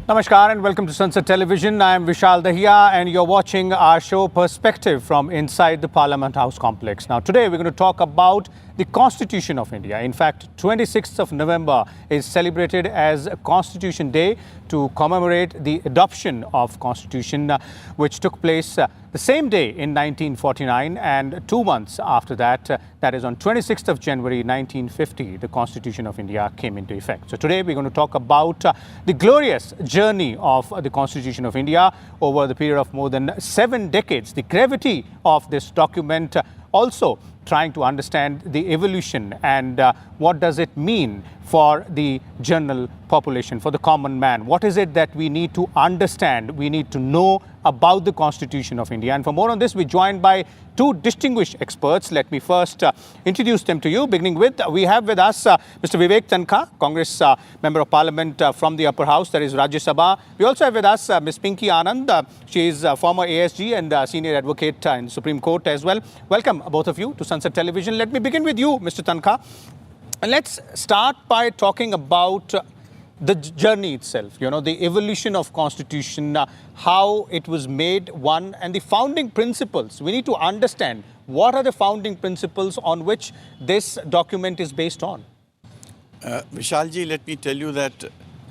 Namaskar and welcome to Sunset Television. I am Vishal Dahiya and you're watching our show Perspective from inside the Parliament House complex. Now today we're going to talk about the Constitution of India. In fact, 26th of November is celebrated as Constitution Day to commemorate the adoption of Constitution which took place the same day in 1949 and 2 months after that, that is on 26th of January 1950, the Constitution of India came into effect. So today we're going to talk about the glorious journey of the Constitution of India over the period of more than 7 decades, the gravity of this document, also trying to understand the evolution and what does it mean for the general population, for the common man. What is it that we need to understand, we need to know about the Constitution of India? And for more on this, we're joined by two distinguished experts. Let me first introduce them to you, beginning with, we have with us Mr. Vivek Tankha, Congress Member of Parliament from the Upper House, that is Rajya Sabha. We also have with us Ms. Pinky Anand. She is former ASG and senior advocate in Supreme Court as well. Welcome, both of you, to Sunset Television. Let me begin with you, Mr. Tankha. And let's start by talking about the journey itself, you know, the evolution of Constitution, how it was made, one, and the founding principles. We need to understand what are the founding principles on which this document is based on. Vishalji, let me tell you that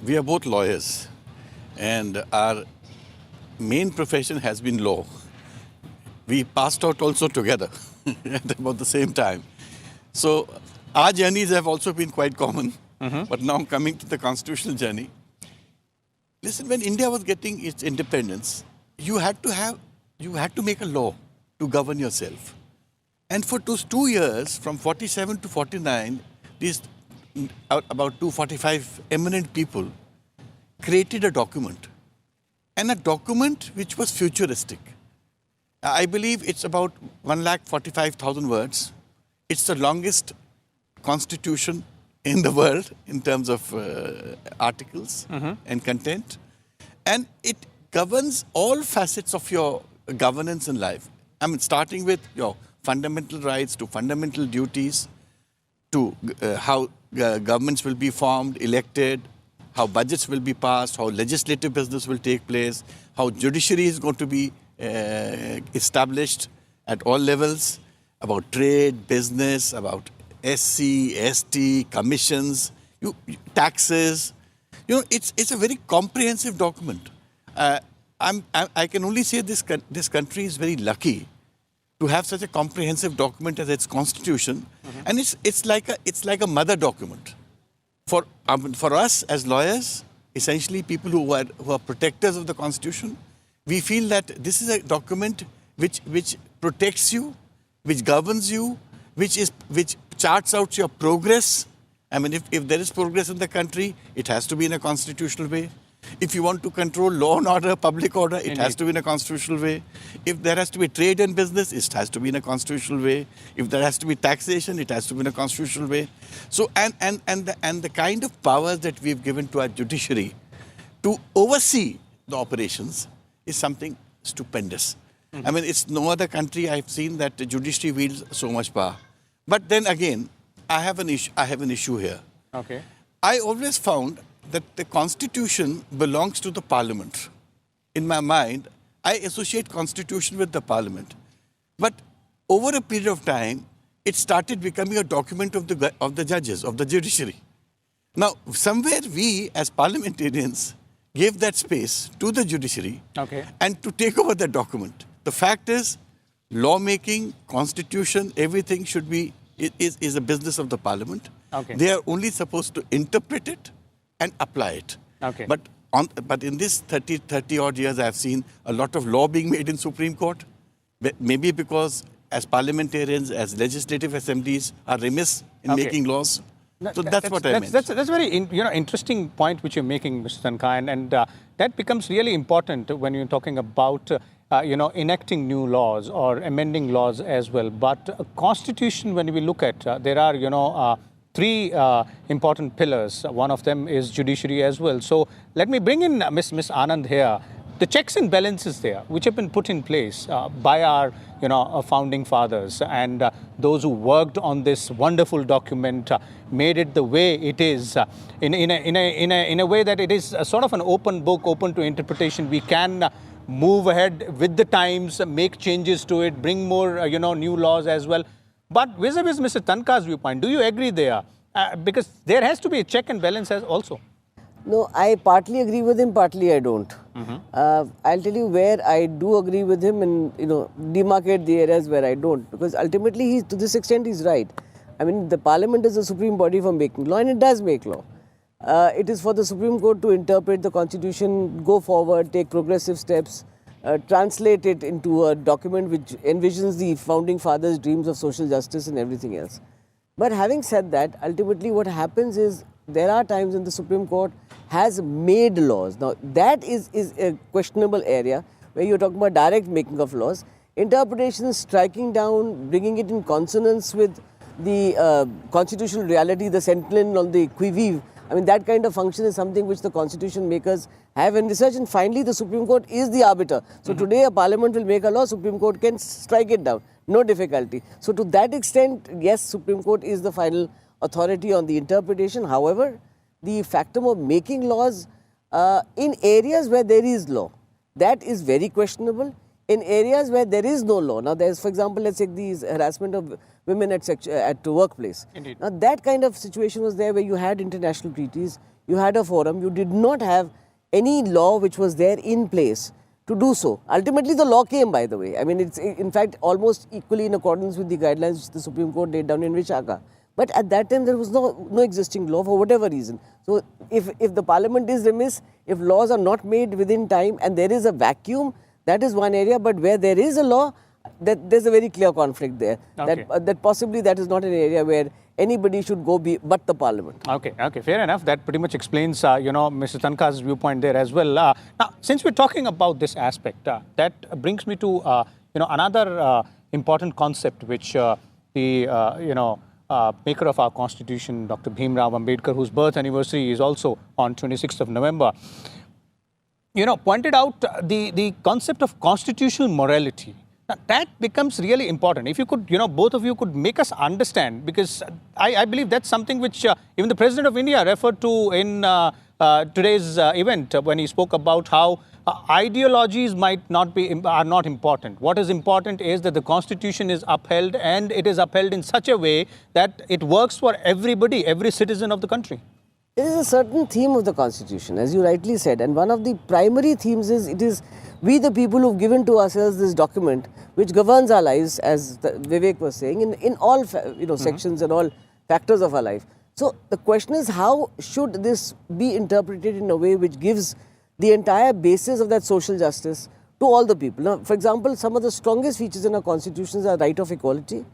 we are both lawyers and our main profession has been law. We passed out also together at about the same time. So our journeys have also been quite common. But now coming to the constitutional journey, listen, when India was getting its independence, you had to make a law to govern yourself. And for those 2 years, from 47 to 49, these about 245 eminent people created a document. And a document which was futuristic. I believe it's about 145,000 words. It's the longest constitution in the world in terms of articles and content. And it governs all facets of your governance in life. I mean, starting with your fundamental rights to fundamental duties, to how governments will be formed, elected, how budgets will be passed, how legislative business will take place, how judiciary is going to be established at all levels, about trade, business, about SC, ST, commissions, taxes. You know, it's a very comprehensive document. I can only say this country is very lucky to have such a comprehensive document as its constitution, and it's like a mother document for us as lawyers, essentially people who are protectors of the constitution. We feel that this is a document which protects you, which governs you, which charts out your progress. I mean, if there is progress in the country, it has to be in a constitutional way. If you want to control law and order, public order, it has to be in a constitutional way. If there has to be trade and business, it has to be in a constitutional way. If there has to be taxation, it has to be in a constitutional way. So, and the kind of powers that we've given to our judiciary to oversee the operations is something stupendous. I mean, it's no other country I've seen that the judiciary wields so much power. But then again, I have an issue here. Okay. I always found that the constitution belongs to the parliament. In my mind, I associate constitution with the parliament. But over a period of time, it started becoming a document of the judges, of the judiciary. Now, somewhere we as parliamentarians gave that space to the judiciary and to take over the document. The fact is, lawmaking, constitution, everything should be, is a business of the parliament. They are only supposed to interpret it and apply it. But in this 30 odd years, I've seen a lot of law being made in Supreme Court. Maybe because as parliamentarians, as legislative assemblies are remiss in making laws. So that's what I meant. That's a very interesting point which you're making, Mr. Tankha, and that becomes really important when you're talking about enacting new laws or amending laws as well. But a constitution, when we look at, there are, three important pillars. One of them is judiciary as well. So let me bring in Ms. Anand here. the checks and balances there, which have been put in place by our, founding fathers and those who worked on this wonderful document, made it the way it is, in a way that it is a sort of an open book, open to interpretation. We can move ahead with the times, make changes to it, bring more, new laws as well. But vis-a-vis Mr. Tanka's viewpoint, do you agree there? Because there has to be a check and balance as also. No, I partly agree with him, partly I don't. I'll tell you where I do agree with him and, demarcate the areas where I don't. Because ultimately, to this extent, he's right. I mean, the parliament is the supreme body for making law and it does make law. It is for the Supreme Court to interpret the constitution, go forward, take progressive steps, translate it into a document which envisions the founding fathers' dreams of social justice and everything else. But having said that, ultimately what happens is there are times when the Supreme Court has made laws. Now that is a questionable area where you're talking about direct making of laws. Interpretation, striking down, bringing it in consonance with the constitutional reality, the sentinel on the qui vive. I mean, that kind of function is something which the constitution makers have in research, and finally the Supreme Court is the arbiter. So today a parliament will make a law, Supreme Court can strike it down, no difficulty. So to that extent, yes, Supreme Court is the final authority on the interpretation. However, the factum of making laws in areas where there is law, that is very questionable. In areas where there is no law, now there's, for example, let's take the harassment of women at workplace. Indeed. Now that kind of situation was there where you had international treaties, you had a forum, you did not have any law which was there in place to do so. Ultimately the law came, by the way. I mean, it's in fact almost equally in accordance with the guidelines which the Supreme Court laid down in Vishaka. But at that time there was no existing law for whatever reason. So if the parliament is remiss, if laws are not made within time and there is a vacuum, that is one area. But where there is a law, there's a very clear conflict there. Okay. That possibly that is not an area where anybody should go but the parliament. Okay, fair enough. That pretty much explains, Mr. Tanka's viewpoint there as well. Now, since we're talking about this aspect, that brings me to, another important concept which the, maker of our constitution, Dr. Bhimrao Ambedkar, whose birth anniversary is also on 26th of November, pointed out the concept of constitutional morality. Now, that becomes really important. If you could, both of you could make us understand, because I believe that's something which even the President of India referred to in today's event when he spoke about how ideologies are not important. What is important is that the Constitution is upheld, and it is upheld in such a way that it works for everybody, every citizen of the country. There is a certain theme of the Constitution, as you rightly said, and one of the primary themes is it is we the people who've given to ourselves this document which governs our lives, as Vivek was saying, in all sections and all factors of our life. So the question is, how should this be interpreted in a way which gives the entire basis of that social justice to all the people? Now, for example, some of the strongest features in our constitutions are right of equality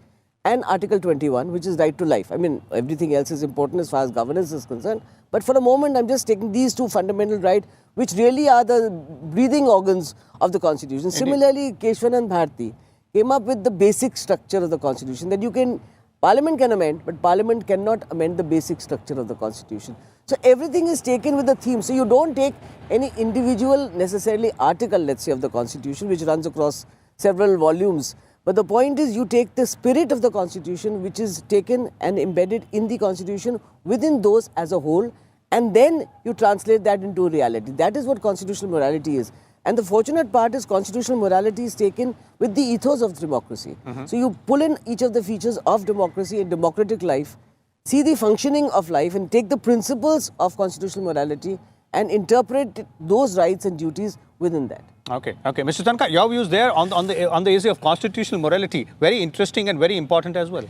and Article 21, which is right to life. I mean, everything else is important as far as governance is concerned. But for a moment, I'm just taking these two fundamental rights, which really are the breathing organs of the Constitution. Indeed. Similarly, Keshwanand Bharti came up with the basic structure of the Constitution that Parliament can amend, but Parliament cannot amend the basic structure of the Constitution. So everything is taken with the theme. So you don't take any individual, necessarily article, let's say, of the Constitution, which runs across several volumes. But the point is, you take the spirit of the Constitution, which is taken and embedded in the Constitution within those as a whole, and then you translate that into reality. That is what constitutional morality is. And the fortunate part is constitutional morality is taken with the ethos of democracy. So you pull in each of the features of democracy and democratic life, see the functioning of life, and take the principles of constitutional morality and interpret those rights and duties within that. Okay. Mr. Tanka, your views there on the issue of constitutional morality, very interesting and very important as well.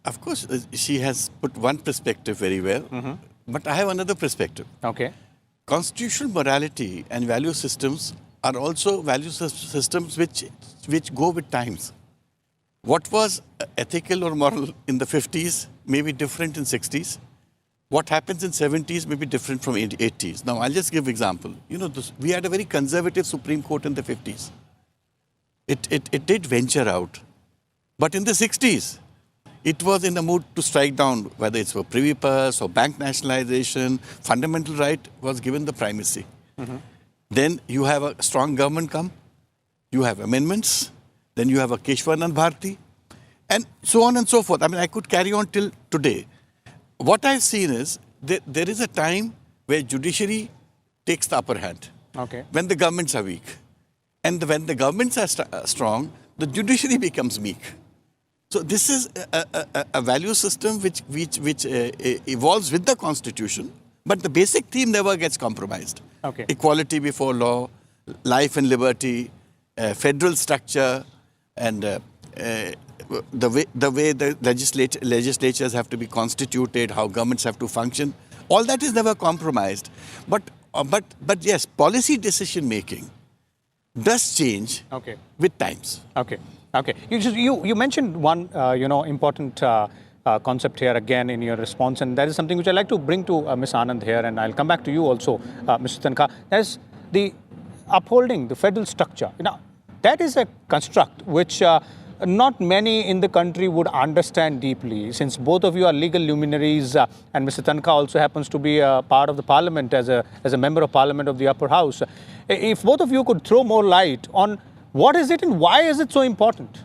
Of course, she has put one perspective very well, but I have another perspective. Okay. Constitutional morality and value systems are also value systems which go with times. What was ethical or moral in the 50s may be different in 60s. What happens in 70s may be different from 80s. Now, I'll just give example. We had a very conservative Supreme Court in the 50s. It did venture out. But in the 60s, it was in the mood to strike down, whether it's for privy purse or bank nationalization. Fundamental right was given the primacy. Then you have a strong government come, you have amendments, then you have a Keshwanand Bharti, and so on and so forth. I mean, I could carry on till today. What I've seen is there is a time where judiciary takes the upper hand. Okay. When the governments are weak. And when the governments are strong, the judiciary becomes weak. So this is a value system which evolves with the constitution, but the basic theme never gets compromised. Okay. Equality before law, life and liberty, federal structure, and the way the legislatures have to be constituted, how governments have to function, all that is never compromised. But yes, policy decision making does change with times. Okay. Okay. You mentioned one important concept here again in your response, and that is something which I'd like to bring to Ms. Anand here, and I'll come back to you also, Mr. Tankar. That is the upholding the federal structure. Now, that is a construct which not many in the country would understand deeply, since both of you are legal luminaries, and Mr. Tankar also happens to be a part of the parliament as a member of parliament of the upper house. If both of you could throw more light on what is it and why is it so important?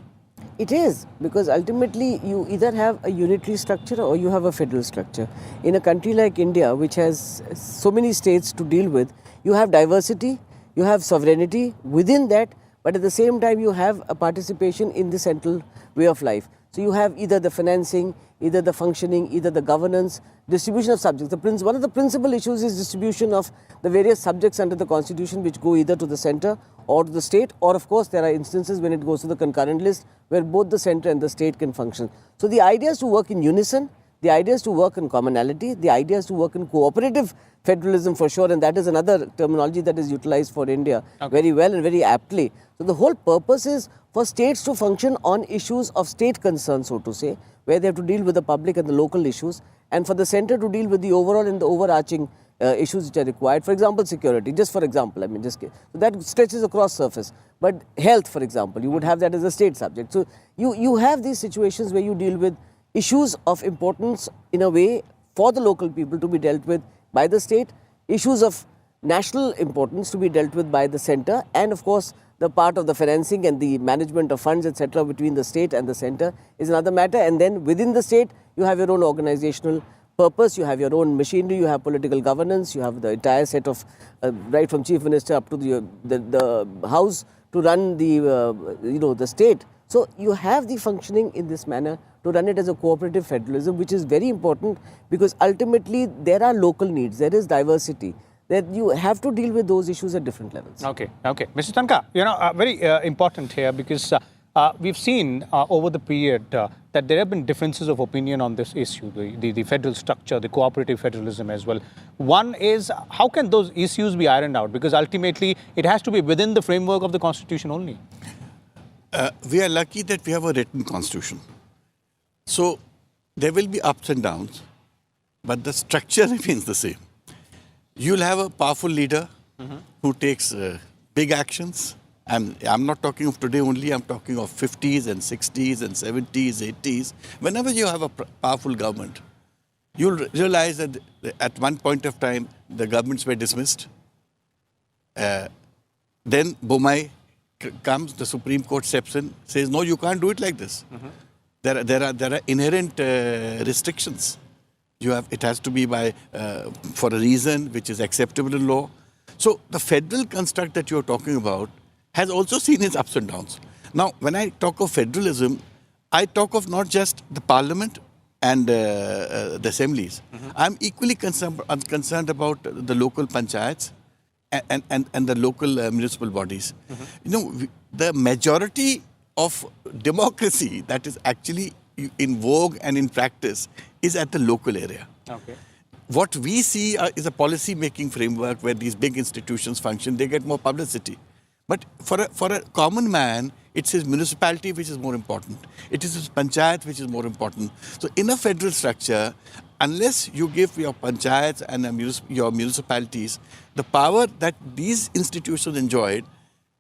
It is, because ultimately you either have a unitary structure or you have a federal structure. In a country like India, which has so many states to deal with, you have diversity, you have sovereignty within that, but at the same time you have a participation in the central way of life. So you have either the financing, either the functioning, either the governance, distribution of subjects. One of the principal issues is distribution of the various subjects under the constitution, which go either to the centre or to the state, or of course there are instances when it goes to the concurrent list where both the centre and the state can function. So the idea is to work in unison, the idea is to work in commonality, the idea is to work in cooperative federalism for sure, and that is another terminology that is utilized for India very well and very aptly. So the whole purpose is for states to function on issues of state concern, so to say, where they have to deal with the public and the local issues, and for the centre to deal with the overall and the overarching issues which are required. For example, security, just for example, so that stretches across surface. But health, for example, you would have that as a state subject. So you have these situations where you deal with issues of importance in a way for the local people to be dealt with by the state, issues of national importance to be dealt with by the centre, and of course the part of the financing and the management of funds, etc., between the state and the centre is another matter. And then within the state, you have your own organizational purpose, you have your own machinery, you have political governance, you have the entire set of, right from chief minister up to the house to run the state. So you have the functioning in this manner to run it as a cooperative federalism, which is very important because ultimately there are local needs, there is diversity, that you have to deal with those issues at different levels. Okay. Mr. Tankar, very important here because we've seen over the period that there have been differences of opinion on this issue, the federal structure, the cooperative federalism as well. One is, how can those issues be ironed out? Because ultimately it has to be within the framework of the constitution only. We are lucky that we have a written constitution. So there will be ups and downs, but the structure remains the same. You'll have a powerful leader who takes big actions. I'm not talking of today only, I'm talking of 50s and 60s and 70s, 80s. Whenever you have a powerful government, you'll realize that at one point of time, the governments were dismissed. Then Bomai comes, the Supreme Court steps in, says, no, you can't do it like this. There are inherent restrictions. It has to be for a reason which is acceptable in law. So the federal construct that you're talking about has also seen its ups and downs. Now, when I talk of federalism, I talk of not just the parliament and the assemblies. I'm equally concerned about the local panchayats and the local municipal bodies. The majority of democracy that is actually in vogue and in practice is at the local area. Okay. What we see is a policy-making framework where these big institutions function, they get more publicity. But for a common man, it's his municipality which is more important. It is his panchayat which is more important. So in a federal structure, unless you give your panchayats and your municipalities the power that these institutions enjoyed,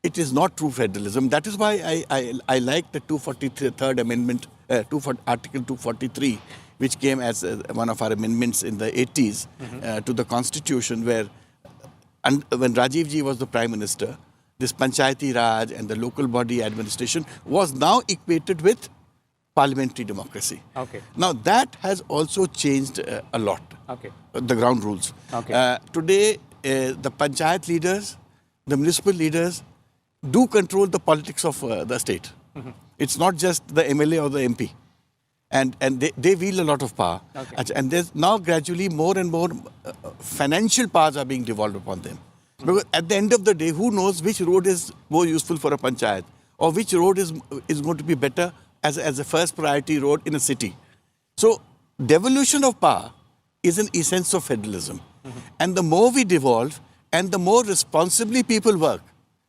it is not true federalism. That is why I like the 243rd Amendment, Article 243, which came as one of our amendments in the 80s to the Constitution, where and when Rajiv ji was the Prime Minister, this Panchayati Raj and the local body administration was now equated with parliamentary democracy. Okay. Now that has also changed a lot. Okay. The ground rules. Okay. Today, the panchayat leaders, the municipal leaders, do control the politics of the state. It's not just the MLA or the MP. And they wield a lot of power. Okay. And there's now gradually more and more financial powers are being devolved upon them. Because at the end of the day, who knows which road is more useful for a panchayat or which road is going to be better as a first priority road in a city. So devolution of power is an essence of federalism. And the more we devolve and the more responsibly people work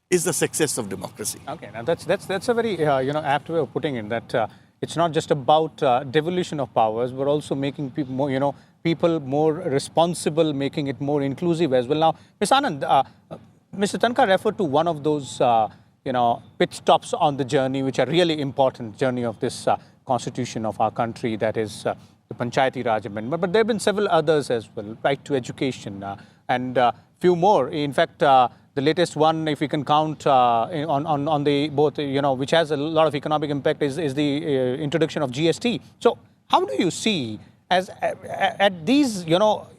is the success of democracy. Okay, now that's a very apt way of putting it, that it's not just about devolution of powers, but also making people more, people more responsible, making it more inclusive as well. Now, Ms. Anand, Mr. Tankar referred to one of those pit stops on the journey, which are really important journey of this constitution of our country, that is the Panchayati Raj Amendment. But there have been several others as well, right to education, and few more. In fact, the latest one, if we can count on the both, which has a lot of economic impact, is the introduction of GST. So how do you see at these,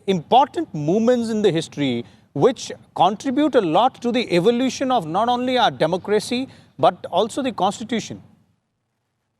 important moments in the history which contribute a lot to the evolution of not only our democracy, but also the constitution?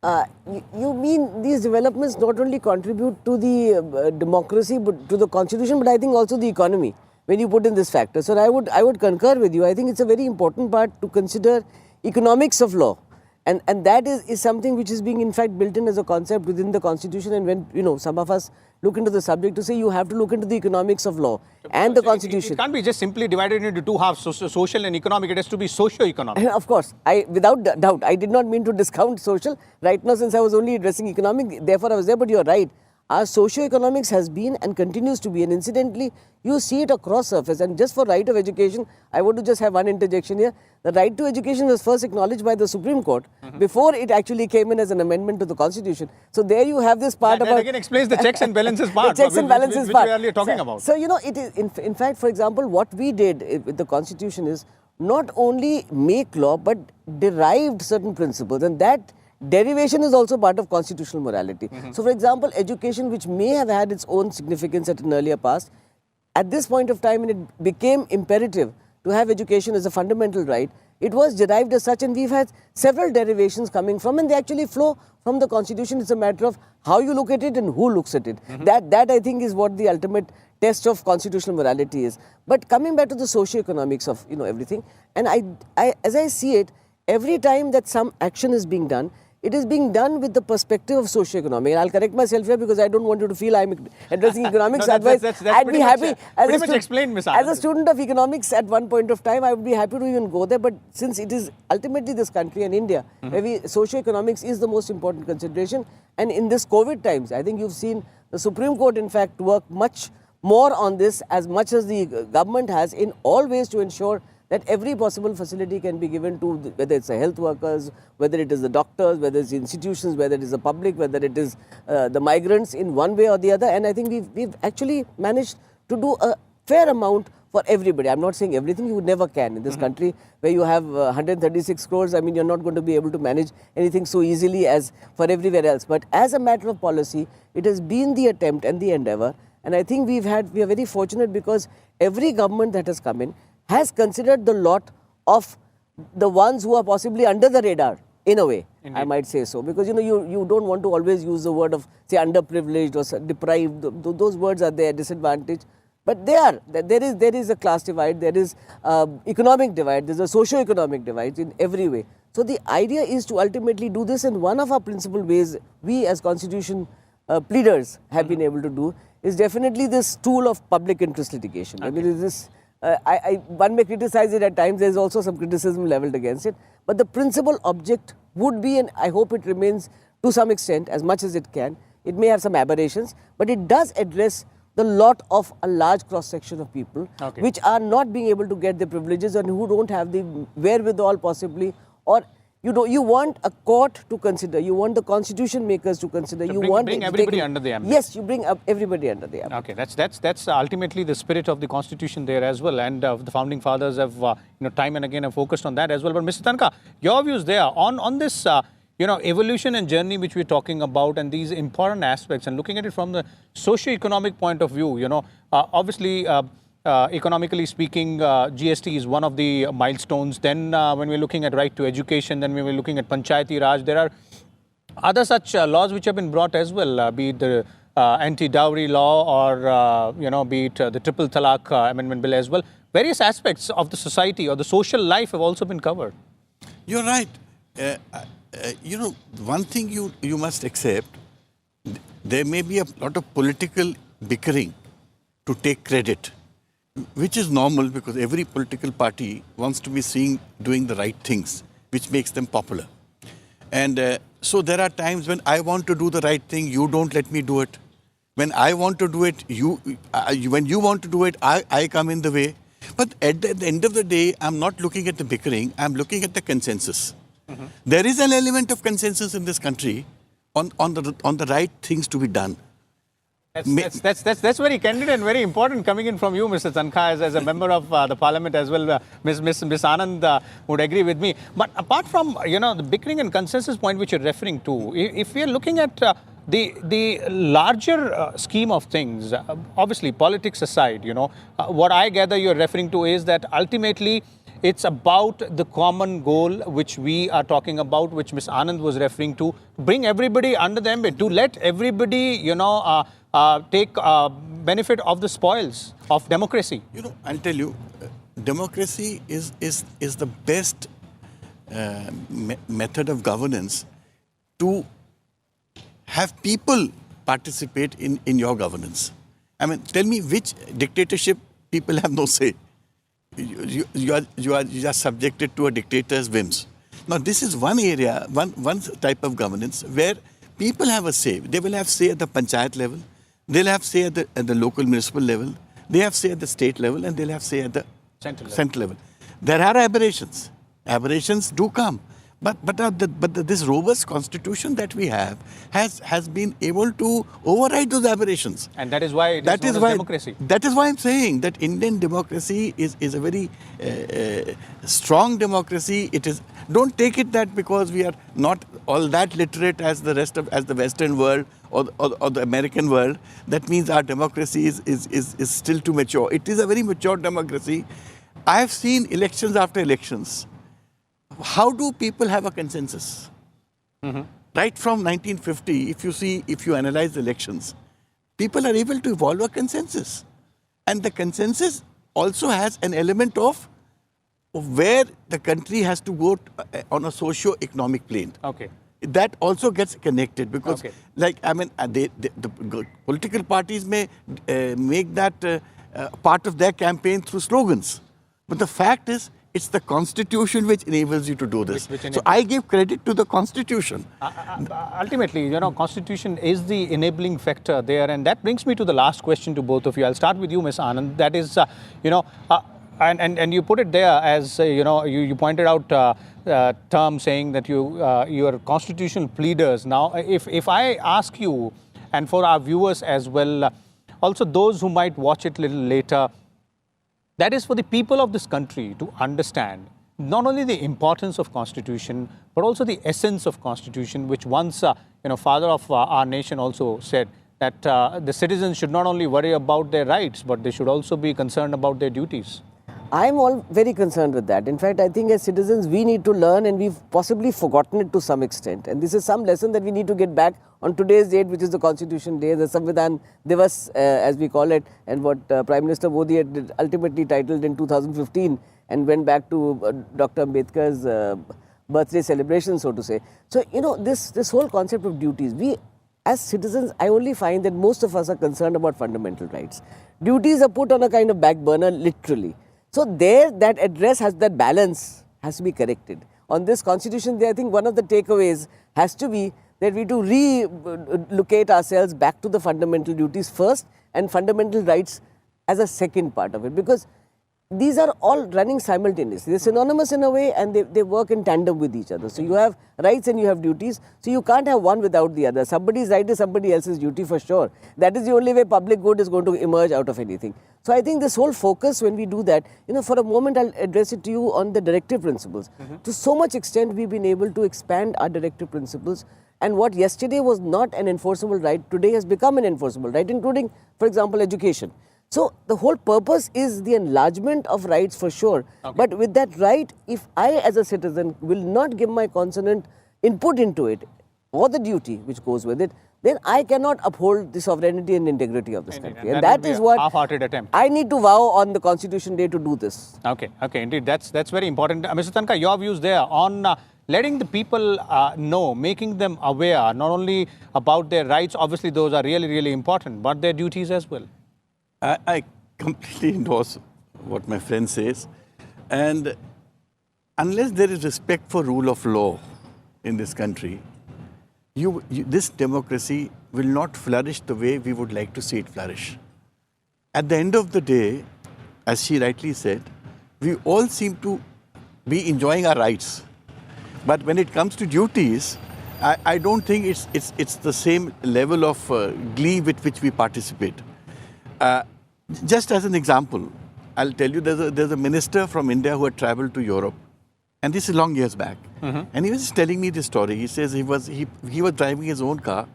You mean these developments not only contribute to the democracy, but to the constitution, but I think also the economy, when you put in this factor. So I would concur with you. I think it's a very important part to consider economics of law. And that is something which is being in fact built in as a concept within the constitution. And when some of us look into the subject, to say you have to look into the economics of law and the constitution. It can't be just simply divided into two halves, social and economic. It has to be socio-economic. Of course, without doubt, I did not mean to discount social. Right now, since I was only addressing economic, therefore I was there, but you're right. Our socio-economics has been and continues to be, and incidentally, you see it across surface. And just for right of education, I want to just have one interjection here. The right to education was first acknowledged by the Supreme Court before it actually came in as an amendment to the Constitution. So there you have this part that again explains the checks and balances part. The checks and balances part. Which we are earlier talking about. So, it is, in fact, for example, what we did with the Constitution is not only make law, but derived certain principles. And that derivation is also part of constitutional morality. So, for example, education, which may have had its own significance at an earlier past, at this point of time when it became imperative to have education as a fundamental right, it was derived as such, and we've had several derivations coming from, and they actually flow from the Constitution. It's a matter of how you look at it and who looks at it. That I think is what the ultimate test of constitutional morality is. But coming back to the socio-economics of everything, and I as I see it, every time that some action is being done, it is being done with the perspective of socio-economic. And I'll correct myself here because I don't want you to feel I'm addressing economics. Otherwise, I'd be happy. As a student of economics at one point of time, I would be happy to even go there. But since it is ultimately this country and India, where socio-economics is the most important consideration. And in this COVID times, I think you've seen the Supreme Court, in fact, work much more on this as much as the government has in all ways to ensure that every possible facility can be given to, whether it's the health workers, whether it is the doctors, whether it's the institutions, whether it is the public, whether it is the migrants in one way or the other. And I think we've actually managed to do a fair amount for everybody. I'm not saying everything, you never can in this country where you have 136 crores. I mean, you're not going to be able to manage anything so easily as for everywhere else. But as a matter of policy, it has been the attempt and the endeavor. And I think we are very fortunate because every government that has come in has considered the lot of the ones who are possibly under the radar, in a way. Indeed. I might say so. Because, you don't want to always use the word of, say, underprivileged or deprived. Those words are there, disadvantaged. But they are. There is a class divide, there is economic divide, there's a socio-economic divide in every way. So the idea is to ultimately do this, and one of our principal ways we as constitution pleaders have been able to do is definitely this tool of public interest litigation. Okay. I mean, this... one may criticize it at times, there is also some criticism leveled against it. But the principal object would be, and I hope it remains to some extent, as much as it can, it may have some aberrations, but it does address the lot of a large cross-section of people, which are not being able to get their privileges and who don't have the wherewithal possibly, or You want a court to consider. You want the constitution makers to consider. So you bring- want bring it everybody taken- under the ambit. Yes, you bring up everybody under the ambit. Okay, that's ultimately the spirit of the constitution there as well, and the founding fathers have time and again have focused on that as well. But Mr. Tanka, your views there on this evolution and journey which we're talking about, and these important aspects, and looking at it from the socio-economic point of view. Obviously. Economically speaking, GST is one of the milestones. Then when we're looking at right to education, then when we're looking at Panchayati Raj, there are other such laws which have been brought as well, be it the anti-dowry law or, be it the triple talaq amendment bill as well. Various aspects of the society or the social life have also been covered. You're right. One thing you must accept, there may be a lot of political bickering to take credit, which is normal because every political party wants to be seen doing the right things, which makes them popular. And so there are times when I want to do the right thing, you don't let me do it. When I want to do it, when you want to do it, I come in the way. But at the end of the day, I'm not looking at the bickering, I'm looking at the consensus. Mm-hmm. There is an element of consensus in this country on the right things to be done. That's very candid and very important coming in from you, Mr. Tanka, as a member of the parliament as well. Miss Anand would agree with me. But apart from the bickering and consensus point which you're referring to, if we are looking at the larger scheme of things, obviously politics aside, what I gather you're referring to is that ultimately it's about the common goal which we are talking about, which Ms. Anand was referring to bring everybody under the ambit, to let everybody, take benefit of the spoils of democracy. I'll tell you, democracy is the best method of governance to have people participate in your governance. I mean, tell me which dictatorship people have no say. You are subjected to a dictator's whims. Now, this is one area, one type of governance where people have a say. They will have say at the panchayat level, they'll have say at the local municipal level, they have say at the state level, and they'll have say at the central level. There are aberrations. Aberrations do come. But this robust constitution that we have has been able to override those aberrations. And that is why it is known as democracy. That is why I'm saying that Indian democracy is a very strong democracy. It is. Don't take it that because we are not all that literate as the Western world or the American world, that means our democracy is still too mature. It is a very mature democracy. I have seen elections after elections. How do people have a consensus? Mm-hmm. Right from 1950, if you analyze the elections, people are able to evolve a consensus. And the consensus also has an element of where the country has to go on a socio-economic plane. Okay. That also gets connected because, the political parties may make that part of their campaign through slogans. But the fact is, it's the Constitution which enables you to do this. So I give credit to the Constitution. Ultimately, Constitution is the enabling factor there. And that brings me to the last question to both of you. I'll start with you, Ms. Anand. That is, and you put it there as, you pointed out term saying that you are constitutional pleaders. Now, if I ask you, and for our viewers as well, also those who might watch it a little later, that is for the people of this country to understand not only the importance of Constitution, but also the essence of Constitution, which once, father of our nation also said that the citizens should not only worry about their rights, but they should also be concerned about their duties. I'm all very concerned with that. In fact, I think as citizens, we need to learn, and we've possibly forgotten it to some extent. And this is some lesson that we need to get back on today's date, which is the Constitution Day, the Samvidhan Divas, as we call it, and what Prime Minister Modi had ultimately titled in 2015 and went back to Dr. Ambedkar's birthday celebration, so to say. So, this whole concept of duties, we as citizens, I only find that most of us are concerned about fundamental rights. Duties are put on a kind of back burner, literally. So that address that balance has to be corrected. On this Constitution Day, I think one of the takeaways has to be that we do relocate ourselves back to the fundamental duties first and fundamental rights as a second part of it. Because these are all running simultaneously. They're synonymous in a way, and they work in tandem with each other. So you have rights and you have duties. So you can't have one without the other. Somebody's right is somebody else's duty for sure. That is the only way public good is going to emerge out of anything. So I think this whole focus, when we do that, for a moment I'll address it to you on the directive principles. To so much extent we've been able to expand our directive principles, and what yesterday was not an enforceable right, today has become an enforceable right, including, for example, education. So the whole purpose is the enlargement of rights for sure. Okay. But with that right, if I as a citizen will not give my consonant input into it, or the duty which goes with it, then I cannot uphold the sovereignty and integrity of this country. And that is what half-hearted attempt. I need to vow on the Constitution Day to do this. Okay, indeed, that's very important. Mr. Tanka, your views there on letting the people know, making them aware, not only about their rights, obviously those are really, really important, but their duties as well. I completely endorse what my friend says. And unless there is respect for rule of law in this country, this democracy will not flourish the way we would like to see it flourish. At the end of the day, as she rightly said, we all seem to be enjoying our rights. But when it comes to duties, I don't think it's the same level of glee with which we participate. Just as an example, I'll tell you, there's a minister from India who had traveled to Europe, and this is long years back. And he was just telling me this story. He says he was driving his own car.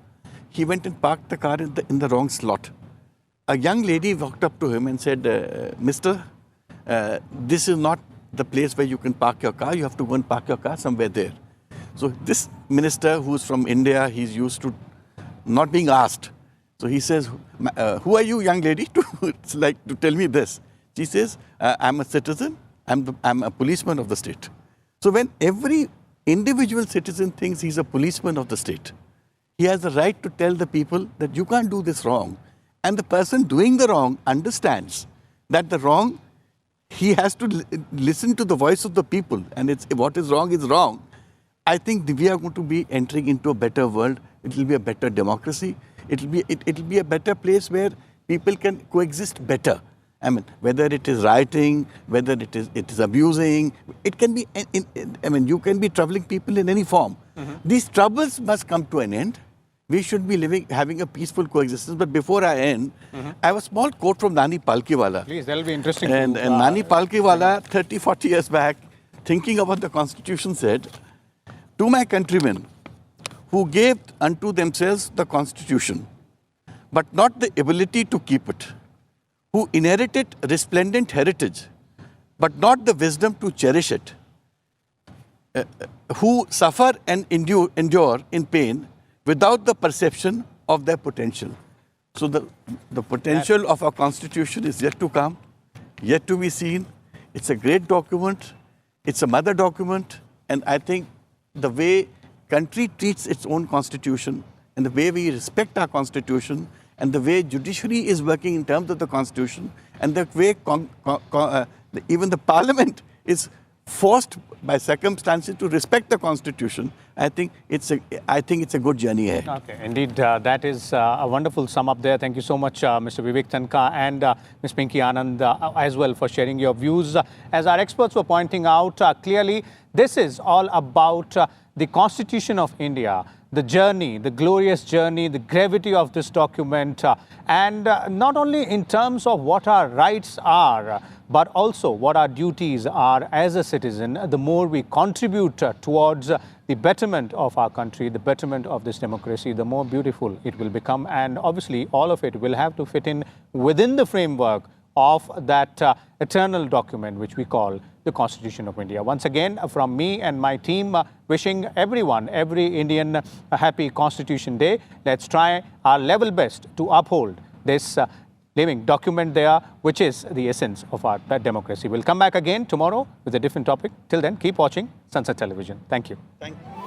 He went and parked the car in the wrong slot. A young lady walked up to him and said, "Mister, this is not the place where you can park your car. You have to go and park your car somewhere there." So this minister, who's from India, he's used to not being asked. So he says, "Who are you, young lady, to tell me this?" She says, "I'm a citizen. I'm a policeman of the state." So when every individual citizen thinks he's a policeman of the state, he has the right to tell the people that you can't do this wrong. And the person doing the wrong understands that the wrong, he has to listen to the voice of the people, and what is wrong. I think we are going to be entering into a better world. It will be a better democracy. It will be a better place where people can coexist better. I mean, whether it is rioting, whether it is abusing, it can be. You can be troubling people in any form. These troubles must come to an end. We should be having a peaceful coexistence. But before I end, I have a small quote from Nani Palkiwala. Please, that will be interesting. And Nani Palkiwala, 30, 40 years back, thinking about the Constitution, said, "To my countrymen who gave unto themselves the Constitution, but not the ability to keep it, who inherited resplendent heritage, but not the wisdom to cherish it, who suffer and endure in pain without the perception of their potential." So the potential of our Constitution is yet to come, yet to be seen. It's a great document. It's a mother document. And I think the way country treats its own Constitution, and the way we respect our Constitution, and the way judiciary is working in terms of the Constitution, and the way even the Parliament is forced by circumstances to respect the Constitution, I think it's a good journey ahead. Okay, indeed, that is a wonderful sum up there. Thank you so much, Mr. Vivek Tanka and Ms. Pinky Anand as well for sharing your views. As our experts were pointing out, clearly this is all about the Constitution of India, the journey, the glorious journey, the gravity of this document, and not only in terms of what our rights are, but also what our duties are as a citizen. The more we contribute towards the betterment of our country, the betterment of this democracy, the more beautiful it will become. And obviously, all of it will have to fit in within the framework of that eternal document which we call the Constitution of India. Once again, from me and my team, wishing everyone, every Indian, a happy Constitution Day. Let's try our level best to uphold this living document there, which is the essence of our democracy. We'll come back again tomorrow with a different topic. Till then, keep watching Sunset Television. Thank you. Thank you.